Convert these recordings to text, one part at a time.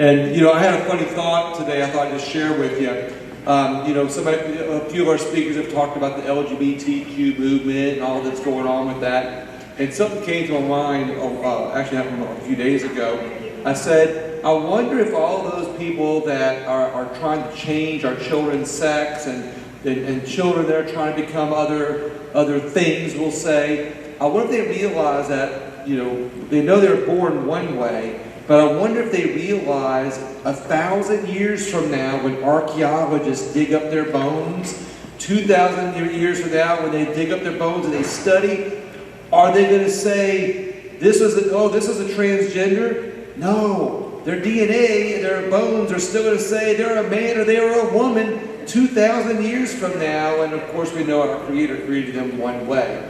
And you know, I had a funny thought today. I thought I'd just share with you. You know, a few of our speakers have talked about the LGBTQ movement and all that's going on with that. And something came to my mind. Actually, happened a few days ago. I said, I wonder if all those people that are trying to change our children's sex and children that are trying to become other things, we'll say, I wonder if they realize that, you know, they know they're born one way, but I wonder if they realize 1,000 years from now, when archaeologists dig up their bones, 2,000 years from now, when they dig up their bones and they study, are they going to say, this is a transgender? No. Their DNA, their bones are still going to say they're a man or they're a woman 2,000 years from now. And of course we know our Creator created them one way.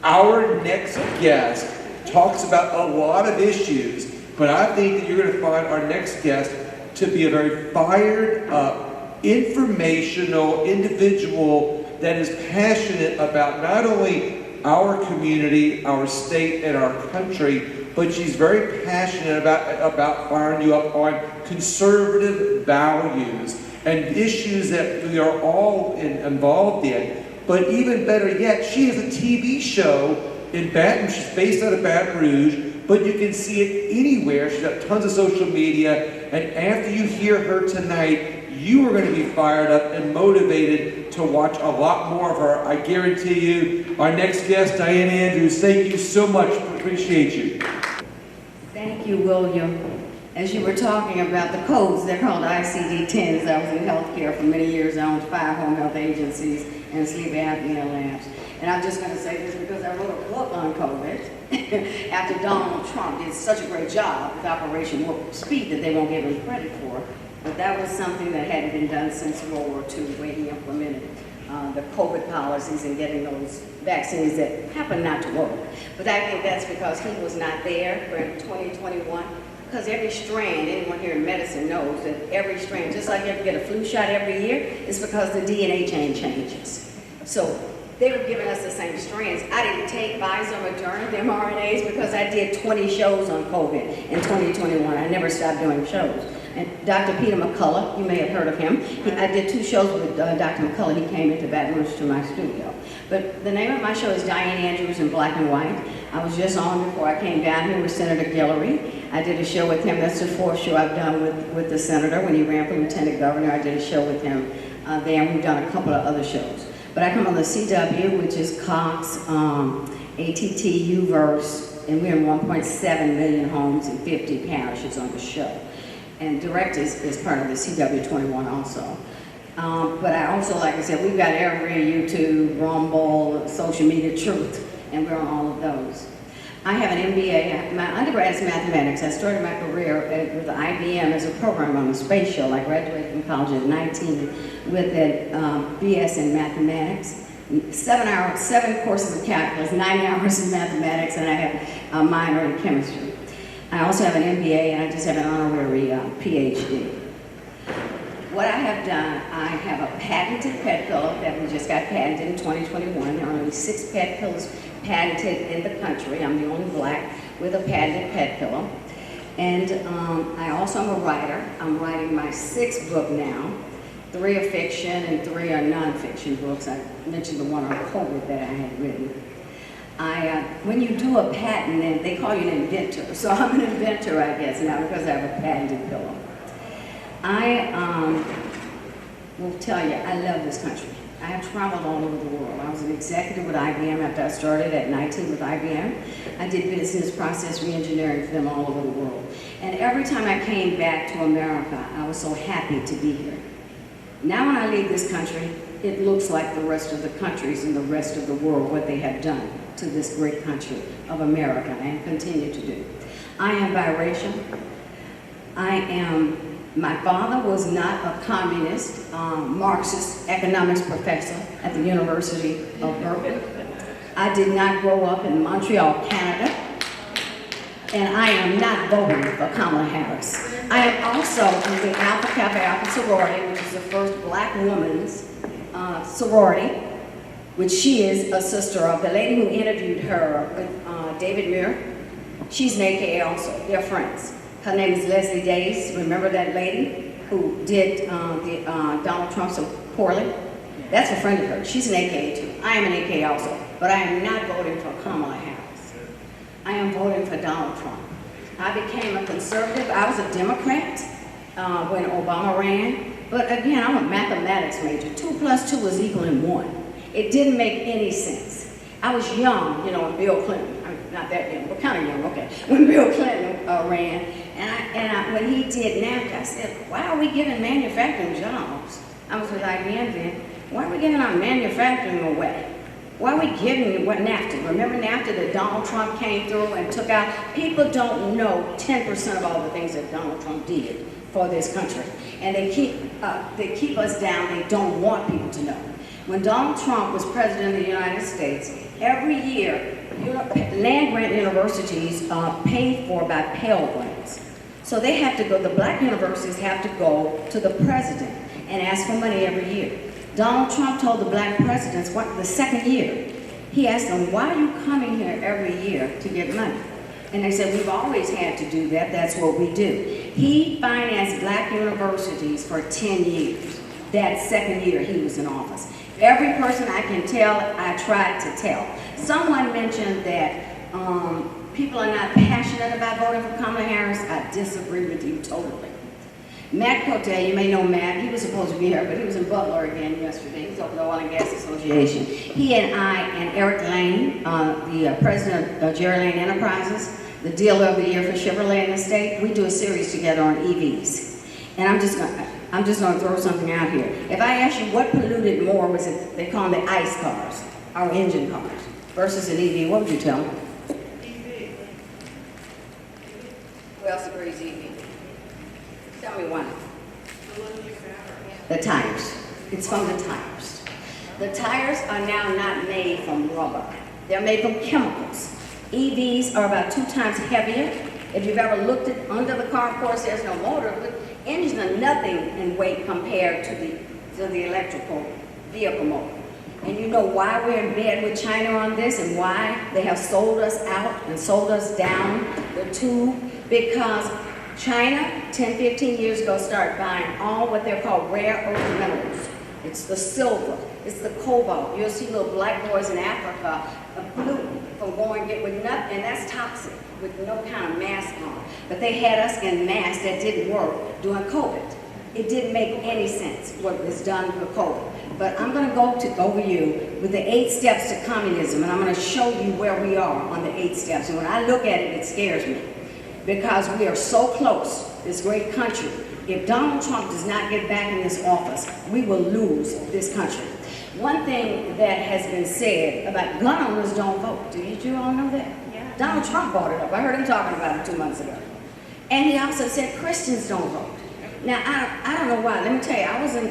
Our next guest talks about a lot of issues, but I think that you're going to find our next guest to be a very fired up, informational individual that is passionate about not only our community, our state, and our country, but she's very passionate about firing you up on conservative values and issues that we are all involved in. But even better yet, she has a TV show in Baton. She's based out of Baton Rouge, but you can see it anywhere. She's got tons of social media, and after you hear her tonight, you are going to be fired up and motivated to watch a lot more of her. I guarantee you. Our next guest, Dianne Andrews, thank you so much. Appreciate you. Thank you, William. As you were talking about the codes, they're called ICD-10s. I was in healthcare for many years. I owned 5 home health agencies and sleep apnea labs. And I'm just going to say this because I wrote a book on COVID after Donald Trump did such a great job with Operation Warp Speed that they won't give him credit for. But that was something that hadn't been done since World War II, the way he implemented the COVID policies and getting those vaccines that happened not to work. But I think that's because he was not there in 2021. Because every strand, anyone here in medicine knows that every strand, just like you have to get a flu shot every year, it's because the DNA chain changes. So they were giving us the same strands. I didn't take Pfizer, Moderna, the mRNAs, because I did 20 shows on COVID in 2021. I never stopped doing shows. And Dr. Peter McCullough, you may have heard of him. I did 2 shows with Dr. McCullough. He came into Baton Rouge to my studio. But the name of my show is Dianne Andrews in Black and White. I was just on before I came down here with Senator Guillory. I did a show with him. That's the 4th show I've done with the senator. When he ran for lieutenant governor, I did a show with him there, and we've done a couple of other shows. But I come on the CW, which is Cox, ATT, U-verse, and we're in 1.7 million homes and 50 parishes on the show. And Direct is part of the CW21 also. But I also, like I said, we've got every YouTube, Rumble, social media, Truth, and we're on all of those. I have an MBA. My undergrad is mathematics. I started my career with IBM as a programmer on the space shuttle. I graduated from college at 19 with a BS in mathematics, 7 courses of calculus, 90 hours in mathematics, and I have a minor in chemistry. I also have an MBA, and I just have an honorary PhD. What I have done, I have a patented pet pillow that we just got patented in 2021. There are only 6 pet pillows patented in the country. I'm the only black with a patented pet pillow. And I also am a writer. I'm writing my 6th book now. 3 are fiction and 3 are nonfiction books. I mentioned the one on COVID that I had written. When you do a patent, they call you an inventor. So I'm an inventor, I guess, now because I have a patented pillow. I will tell you, I love this country. I have traveled all over the world. I was an executive with IBM after I started at 19 with IBM. I did business process reengineering for them all over the world. And every time I came back to America, I was so happy to be here. Now when I leave this country, it looks like the rest of the countries in the rest of the world, what they have done to this great country of America and continue to do. I am biracial. My father was not a communist, Marxist economics professor at the University of Berkeley. I did not grow up in Montreal, Canada, and I am not voting for Kamala Harris. I am also in the Alpha Kappa Alpha sorority, which is the first black woman's sorority, which she is a sister of. The lady who interviewed her with David Muir, she's an AKA also. They're friends. Her name is Leslie Days. Remember that lady who did Donald Trump so poorly? That's a friend of hers. She's an AKA too. I am an AKA also. But I am not voting for Kamala Harris. I am voting for Donald Trump. I became a conservative. I was a Democrat when Obama ran. But again, I'm a mathematics major. 2 plus 2 is equaling 1. It didn't make any sense. I was young, you know, when Bill Clinton, I'm not that young, but kind of young, okay, when Bill Clinton ran, and when he did NAFTA, I said, why are we giving manufacturing jobs? I was with IBM then. Why are we giving our manufacturing away? Why are we giving what NAFTA? Remember NAFTA that Donald Trump came through and took out? People don't know 10% of all the things that Donald Trump did for this country. And they keep us down. They don't want people to know. When Donald Trump was president of the United States, every year, land-grant universities are paid for by Pell Grants. So they have to go, the black universities have to go to the president and ask for money every year. Donald Trump told the black presidents, the second year, he asked them, why are you coming here every year to get money? And they said, we've always had to do that, that's what we do. He financed black universities for 10 years, that second year he was in office. Every person I can tell, I tried to tell. Someone mentioned that people are not passionate about voting for Kamala Harris. I disagree with you totally. Matt Cote, you may know Matt, he was supposed to be here, but he was in Butler again yesterday. He's over the Oil and Gas Association. He and I and Eric Lane, the president of Jerry Lane Enterprises, the dealer of the year for Chevrolet in the state, we do a series together on EVs. And I'm just gonna throw something out here. If I ask you what polluted more, was it, they call them the ICE cars, our engine cars, versus an EV, what would you tell me? EV. Who else agrees EV? Tell me one. The tires. It's from the tires. The tires are now not made from rubber. They're made from chemicals. EVs are about 2 times heavier. If you've ever looked at under the car, of course, there's no motor. The engines are nothing in weight compared to the electrical vehicle motor. And you know why we're in bed with China on this and why they have sold us out and sold us down the tube? Because China, 10, 15 years ago, started buying all what they're called rare earth minerals. It's the silver, it's the cobalt. You'll see little black boys in Africa polluting from going get with nothing, and that's toxic, with no kind of mask on. But they had us in masks that didn't work during COVID. It didn't make any sense what was done for COVID. But I'm going to go over you with the 8 steps to communism, and I'm going to show you where we are on the 8 steps. And when I look at it, it scares me. Because we are so close, this great country. If Donald Trump does not get back in this office, we will lose this country. One thing that has been said about gun owners don't vote. Did you all know that? Yeah. Donald Trump brought it up. I heard him talking about it 2 months ago. And he also said Christians don't vote. Now, I don't know why. Let me tell you,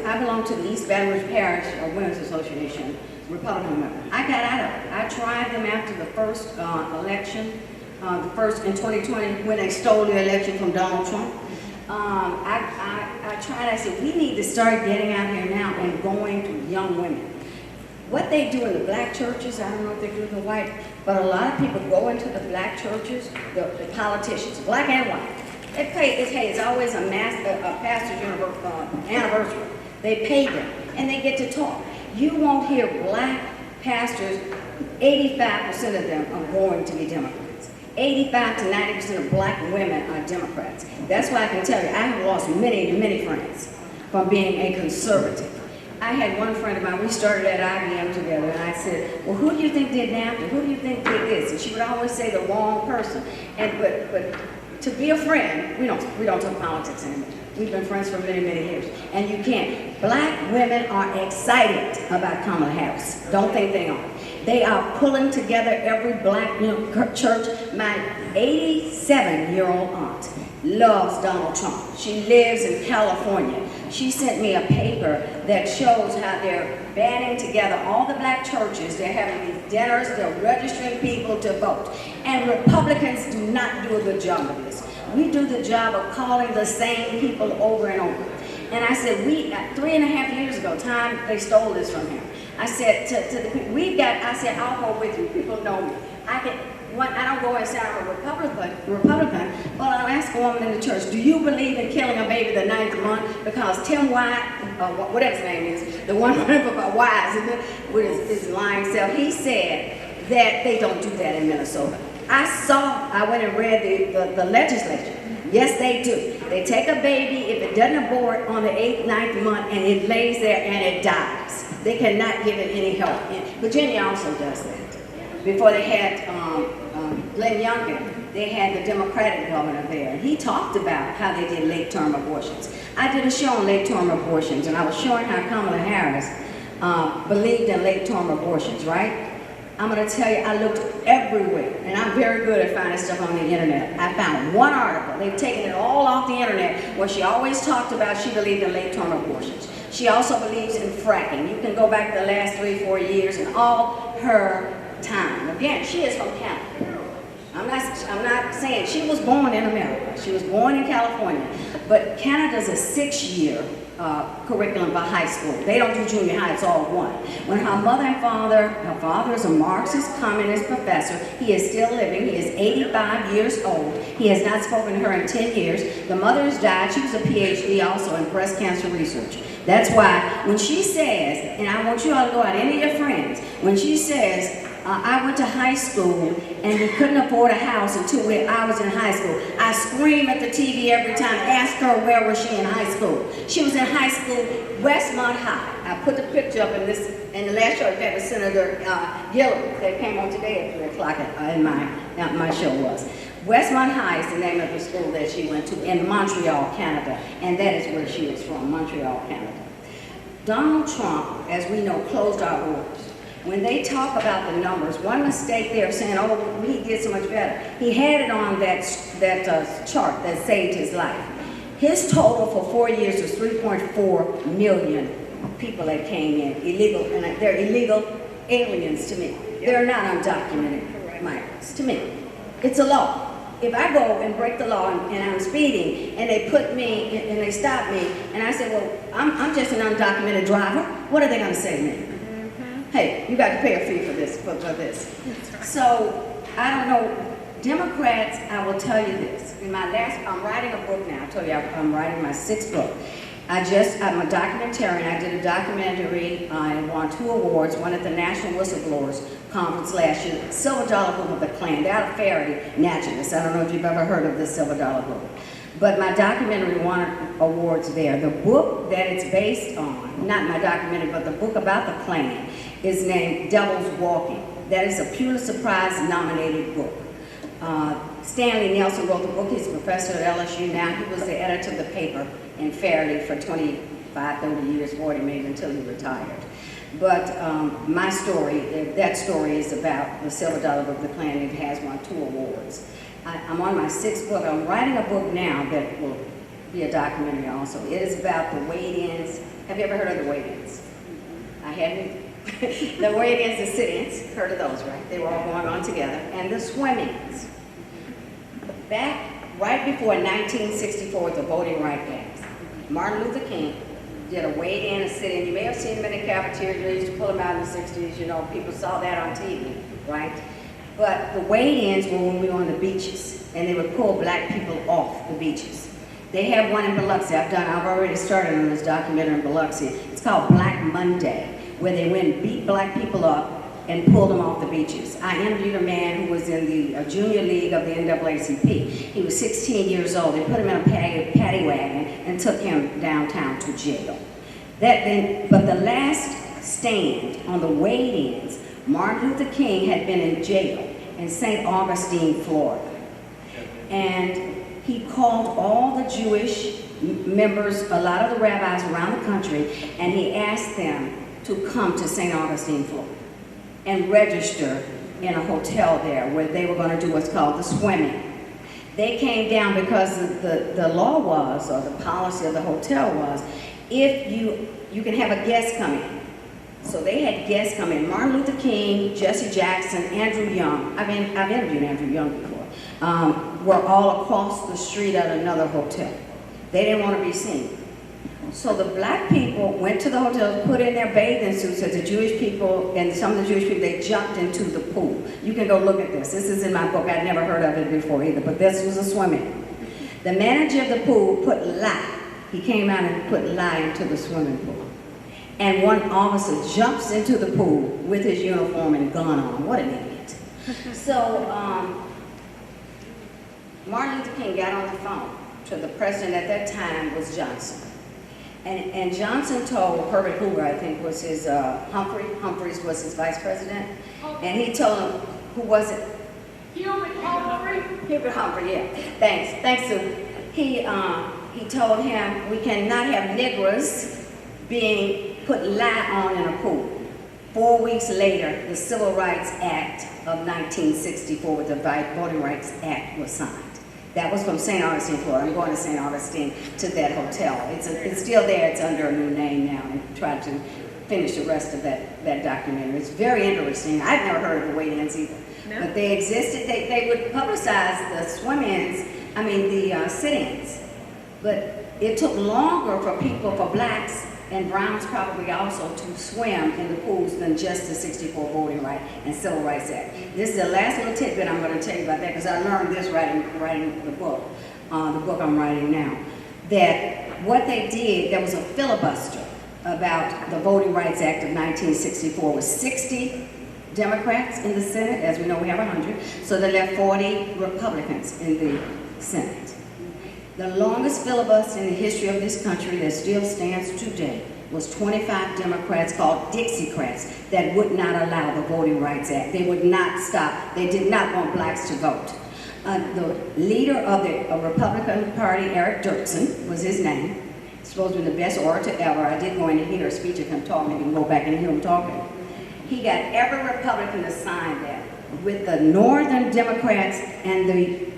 I belong to the East Baton Rouge Parish Women's Association, Republican member. I got out of it. I tried them after the first election. The first in 2020 when they stole the election from Donald Trump. I tried, I said, we need to start getting out here now and going to young women. What they do in the black churches, I don't know if they do in the white, but a lot of people go into the black churches, the politicians, black and white. They pay, it's always a pastor's anniversary. They pay them and they get to talk. You won't hear black pastors, 85% of them are going to be Democrats. 85 to 90% of black women are Democrats. That's why I can tell you, I have lost many, many friends from being a conservative. I had one friend of mine, we started at IBM together, and I said, well, who do you think did NAFTA? Who do you think did this? And she would always say the wrong person. But to be a friend, we don't talk politics anymore. We've been friends for many, many years. And you can't. Black women are excited about Kamala Harris. Don't think they aren't. They are pulling together every black church. My 87-year-old aunt loves Donald Trump. She lives in California. She sent me a paper that shows how they're banding together all the black churches. They're having these dinners. They're registering people to vote. And Republicans do not do a good job of this. We do the job of calling the same people over and over. And I said, 3.5 years ago, they stole this from him. I said to the people, I said, I'll go with you. People know me. I don't go and say I'm a Republican, but I'll ask a woman in the church, do you believe in killing a baby the 9th month? Because Tim White, whatever his name is, the one about Wise, with his lying self, he said that they don't do that in Minnesota. I went and read the legislature. Yes, they do. They take a baby, if it doesn't abort on the 8th, 9th month, and it lays there and it dies. They cannot give it any help. Virginia also does that. Before they had Glenn Youngkin, they had the Democratic governor there. He talked about how they did late-term abortions. I did a show on late-term abortions, and I was showing how Kamala Harris believed in late-term abortions, right? I'm going to tell you, I looked everywhere, and I'm very good at finding stuff on the internet. I found one article. They've taken it all off the internet where she always talked about she believed in late-term abortions. She also believes in fracking. You can go back the last 3-4 years and all her time. Again, she is from Canada. I'm not saying she was born in America. She was born in California. But Canada's a 6-year curriculum for high school. They don't do junior high, it's all one. When her mother and her father is a Marxist communist professor, he is still living, he is 85 years old. He has not spoken to her in 10 years. The mother has died, she was a PhD also in breast cancer research. That's why when she says, and I want you all to go out, any of your friends, when she says, I went to high school and we couldn't afford a house until I was in high school. I scream at the TV every time, ask her where was she in high school. She was in high school, Westmont High. I put the picture up in the last show, in fact, Senator Gillard that came on today at 3 o'clock in my show was. Westmont High is the name of the school that she went to in Montreal, Canada, and that is where she is from, Montreal, Canada. Donald Trump, as we know, closed our borders. When they talk about the numbers, one mistake they're saying, oh, he did so much better. He had it on that chart that saved his life. His total for 4 years was 3.4 million people that came in, illegal, and they're illegal aliens to me. They're not undocumented migrants to me. It's a law. If I go and break the law and I'm speeding and they put me and they stop me and I say, well, I'm just an undocumented driver, what are they going to say to me? Hey, you got to pay a fee for this, for this. So, I don't know, Democrats, I will tell you this. I'm writing a book now. I told you I'm writing my 6th book. I'm a documentarian. I did a documentary. I won 2 awards, one at the National Whistleblowers Conference last year. Silver Dollar Group of the Klan. They're out of Faraday, Natchez. I don't know if you've ever heard of this Silver Dollar Group. But my documentary won awards there. The book that it's based on, not my documentary, but the book about the Klan, is named Devil's Walking. That is a Pulitzer Prize nominated book. Stanley Nelson wrote the book. He's a professor at LSU now. He was the editor of the paper in Faraday for 25, 30 years, 40 maybe, until he retired. But my story, that story is about the Silver Dollar Book, the Klan. It has won 2 awards. I'm on my 6th book. I'm writing a book now that will be a documentary also. It is about the wait-ins. Have you ever heard of the wait-ins? I hadn't. The wait-ins, the sit-ins, heard of those, right? They were all going on together. And the swim-ins. Back right before 1964, the Voting Rights Act, Martin Luther King did a wait-in, a sit-in. You may have seen them in the cafeteria. They used to pull them out in the 60s. You know, people saw that on TV, right? But the wait-ins were when we were on the beaches, and they would pull black people off the beaches. They have one in Biloxi. I've already started on this documentary in Biloxi. It's called Black Monday, where they went and beat black people up and pulled them off the beaches. I interviewed a man who was in the junior league of the NAACP. He was 16 years old. They put him in a paddy wagon and took him downtown to jail. But the last stand on the wait-ins, Martin Luther King had been in jail in St. Augustine, Florida. And he called all the Jewish members, a lot of the rabbis around the country, and he asked them to come to St. Augustine, Florida, and register in a hotel there where they were going to do what's called the swimming. They came down because the law was, or the policy of the hotel was, if you can have a guest come in. So they had guests come in. Martin Luther King, Jesse Jackson, Andrew Young. I've interviewed Andrew Young before. Were all across the street at another hotel. They didn't want to be seen. So the black people went to the hotels, put in their bathing suits as the Jewish people, and some of the Jewish people, they jumped into the pool. You can go look at this. This is in my book. I'd never heard of it before either, but this was a swimming. The manager of the pool put lye. He came out and put lye into the swimming pool. And one officer jumps into the pool with his uniform and gun on. What an idiot. So Martin Luther King got on the phone to the president at that time was Johnson. And Johnson told Herbert Hoover, I think was his, Humphreys was his vice president, and he told him, who was it? Hubert Humphrey. Hubert Humphrey, yeah. Thanks, Sue. He told him, we cannot have Negroes being put lye on in a pool. 4 weeks later, the Civil Rights Act of 1964 with the Voting Rights Act was signed. That was from St. Augustine, Florida. I'm going to St. Augustine to that hotel. It's still there. It's under a new name now. And tried to finish the rest of that documentary. It's very interesting. I've never heard of the weigh-ins either. No. But they existed. They would publicize the swim-ins, the sit-ins. But it took longer for people, for blacks and browns probably also, to swim in the pools than just the 64 Voting Rights and Civil Rights Act. This is the last little tidbit I'm going to tell you about that, because I learned this writing the book I'm writing now, that what they did, there was a filibuster about the Voting Rights Act of 1964 with 60 Democrats in the Senate. As we know, we have 100, so they left 40 Republicans in the Senate. The longest filibuster in the history of this country that still stands today was 25 Democrats called Dixiecrats that would not allow the Voting Rights Act. They would not stop. They did not want blacks to vote. The leader of the Republican Party, Eric Dirksen, was his name. He's supposed to be the best orator ever. I did go in to hear a speech of him talking. You can go back and hear him talking. He got every Republican to sign that. With the Northern Democrats and the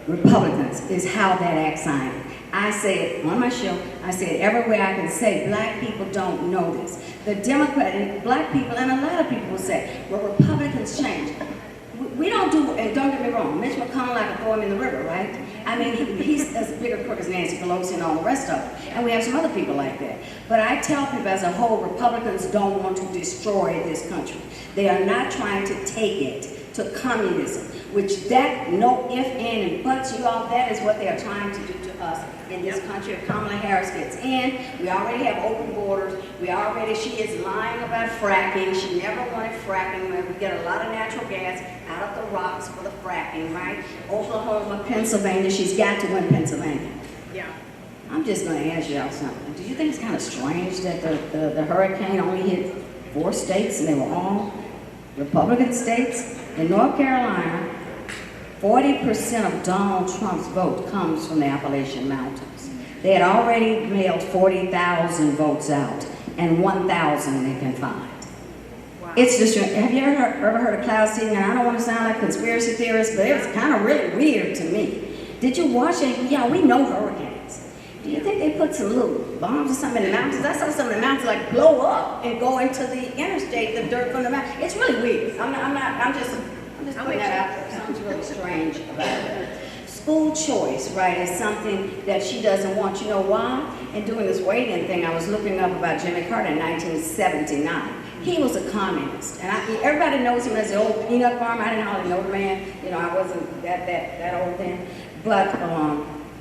Republicans is how that act signed. I say it on my show, I say it every way I can say, black people don't know this. The Democrat and black people and a lot of people will say, well, Republicans changed. We don't do, and don't get me wrong, Mitch McConnell, I could throw him in the river, right? He's as big a crook as Nancy Pelosi and all the rest of them. And we have some other people like that. But I tell people as a whole, Republicans don't want to destroy this country. They are not trying to take it to communism, which that, no if, and buts, you all, that is what they are trying to do to us in this country. If Kamala Harris gets in, we already have open borders. She is lying about fracking. She never wanted fracking. We get a lot of natural gas out of the rocks for the fracking, right? Oklahoma, Pennsylvania, she's got to win Pennsylvania. Yeah. I'm just going to ask y'all something. Do you think it's kind of strange that the hurricane only hit 4 states and they were all Republican states? In North Carolina, 40% of Donald Trump's vote comes from the Appalachian Mountains. They had already mailed 40,000 votes out, and 1,000 they can find. Wow. It's just, have you ever heard of cloud seeding? And I don't want to sound like a conspiracy theorist, but it was kind of really weird to me. Did you watch it? Yeah, we know hurricanes. Do you think they put some little bombs or something in the mountains? I saw some of the mountains like blow up and go into the interstate, the dirt from the mountain. It's really weird. I'm just putting that out there. Something's really strange about it. School choice, right, is something that she doesn't want. You know why? In doing this weigh-in thing, I was looking up about Jimmy Carter in 1979. He was a communist, and everybody knows him as the old peanut farmer. I didn't hardly know the man. I wasn't that old then. But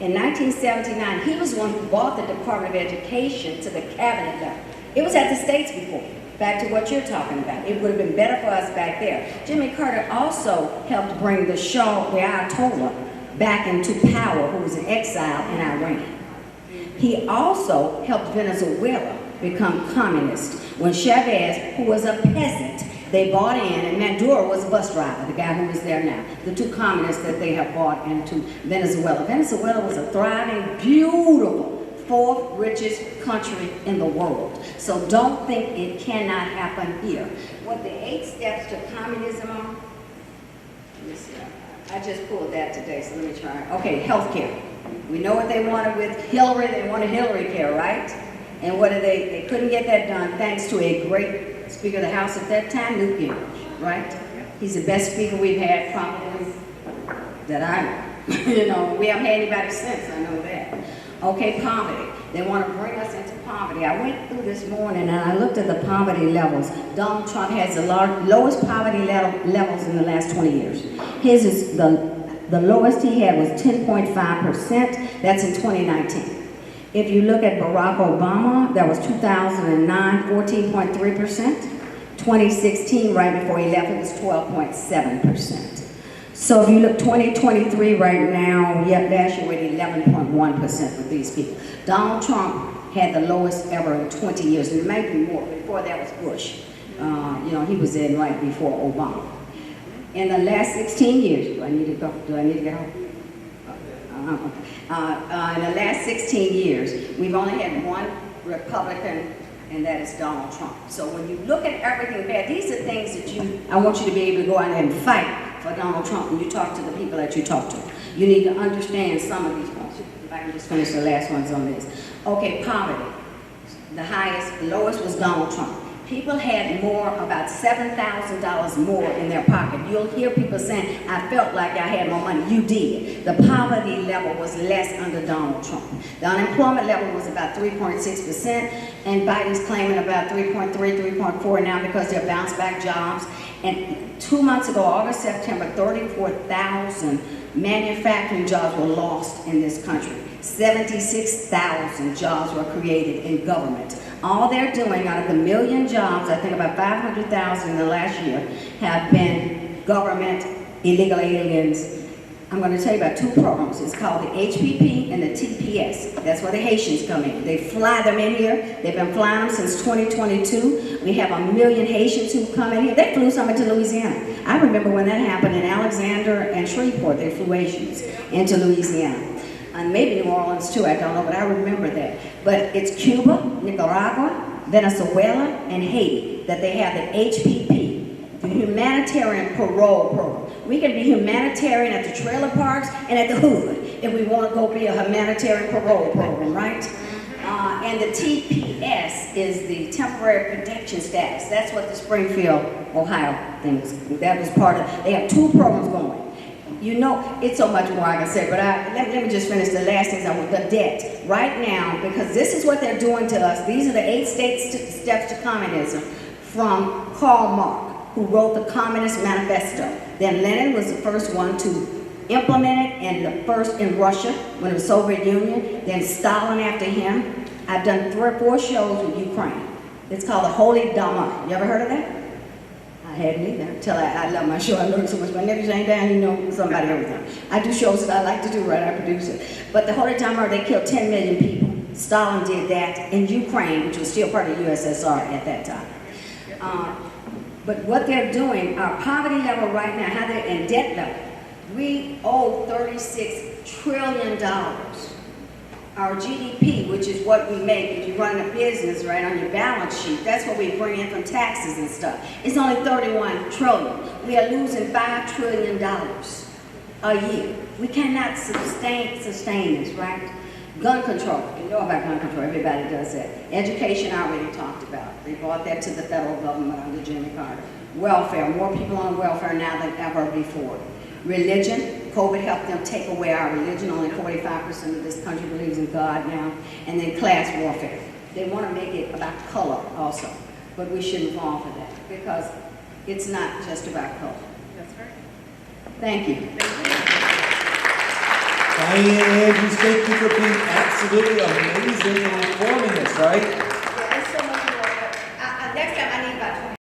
in 1979, he was the one who bought the Department of Education to the cabinet level. It was at the states before. Back to what you're talking about. It would have been better for us back there. Jimmy Carter also helped bring the Shah, the Ayatollah, back into power, who was in exile in Iran. He also helped Venezuela become communist. When Chavez, who was a peasant, they bought in, and Maduro was a bus driver, the guy who is there now. The 2 communists that they have bought into Venezuela. Venezuela was a thriving, beautiful, 4th richest country in the world. So don't think it cannot happen here. What the 8 steps to communism are, let me see. I just pulled that today, so let me try. Okay, healthcare. We know what they wanted with Hillary. They wanted Hillary care, right? And what did they couldn't get that done thanks to a great Speaker of the House at that time, Newt Gingrich, right? He's the best speaker we've had probably that I know. We haven't had anybody since, I know that. Okay, poverty. They want to bring us into poverty. I went through this morning and I looked at the poverty levels. Donald Trump has the lowest poverty levels in the last 20 years. His is the lowest he had was 10.5%. That's in 2019. If you look at Barack Obama, that was 2009, 14.3%. 2016, right before he left, it was 12.7%. So if you look 2023 right now, last year we had 11.1% with these people. Donald Trump had the lowest ever in 20 years, and it might be more. Before that was Bush. He was in right before Obama. In the last 16 years, do I need to go? Do I need to get home? In the last 16 years, we've only had one Republican, and that is Donald Trump. So when you look at everything bad, these are things that I want you to be able to go out and fight for Donald Trump when you talk to the people that you talk to. You need to understand some of these points. If I can just finish the last ones on this. Okay, poverty. The lowest was Donald Trump. People had about $7,000 more in their pocket. You'll hear people saying, I felt like I had more money. You did. The poverty level was less under Donald Trump. The unemployment level was about 3.6%, and Biden's claiming about 3.3, 3.4 now because they're bounce back jobs. And 2 months ago, August, September, 34,000 manufacturing jobs were lost in this country. 76,000 jobs were created in government. All they're doing out of the million jobs, I think about 500,000 in the last year, have been government illegal aliens. I'm going to tell you about two programs. It's called the HPP and the TPS. That's where the Haitians come in. They fly them in here. They've been flying them since 2022. We have 1 million Haitians who come in here. They flew some into Louisiana. I remember when that happened in Alexander and Shreveport. They flew Haitians into Louisiana. And maybe New Orleans too, I don't know, but I remember that. But it's Cuba, Nicaragua, Venezuela, and Haiti that they have the HPP, the Humanitarian Parole Program. We can be humanitarian at the trailer parks and at the hood if we want to go be a humanitarian parole program, right? And the TPS is the temporary protection status. That's what the Springfield, Ohio thing was. That was part of. They have two programs going. You know, it's so much more I can say, but let me just finish the last things I want. The debt. Right now, because this is what they're doing to us, these are the 8 steps to communism from Karl Marx, who wrote the Communist Manifesto. Then Lenin was the first one to implement it, and the first in Russia, when it was Soviet Union, then Stalin after him. I've done 3 or 4 shows with Ukraine. It's called the Holy Dharma. You ever heard of that? I hadn't either until I love my show. I learned so much. My nephews ain't down, you know somebody everything. I do shows that I like to do, right? I produce it. But the Holy Dharma, they killed 10 million people. Stalin did that in Ukraine, which was still part of the USSR at that time. But what they're doing, our poverty level right now, how they're in debt level, we owe $36 trillion. Our GDP, which is what we make if you run a business, right, on your balance sheet, that's what we bring in from taxes and stuff. It's only 31 trillion. We are losing $5 trillion a year. We cannot sustain this, right? Gun control, you know about gun control, everybody does that. Education, I already talked about. They brought that to the federal government under Jimmy Carter. Welfare, more people on welfare now than ever before. Religion, COVID helped them take away our religion. Only 45% of this country believes in God now. And then class warfare. They want to make it about color also. But we shouldn't fall for that because it's not just about color. That's right. Thank you. Dianne Andrews, thank you for being absolutely amazing and informing us, right?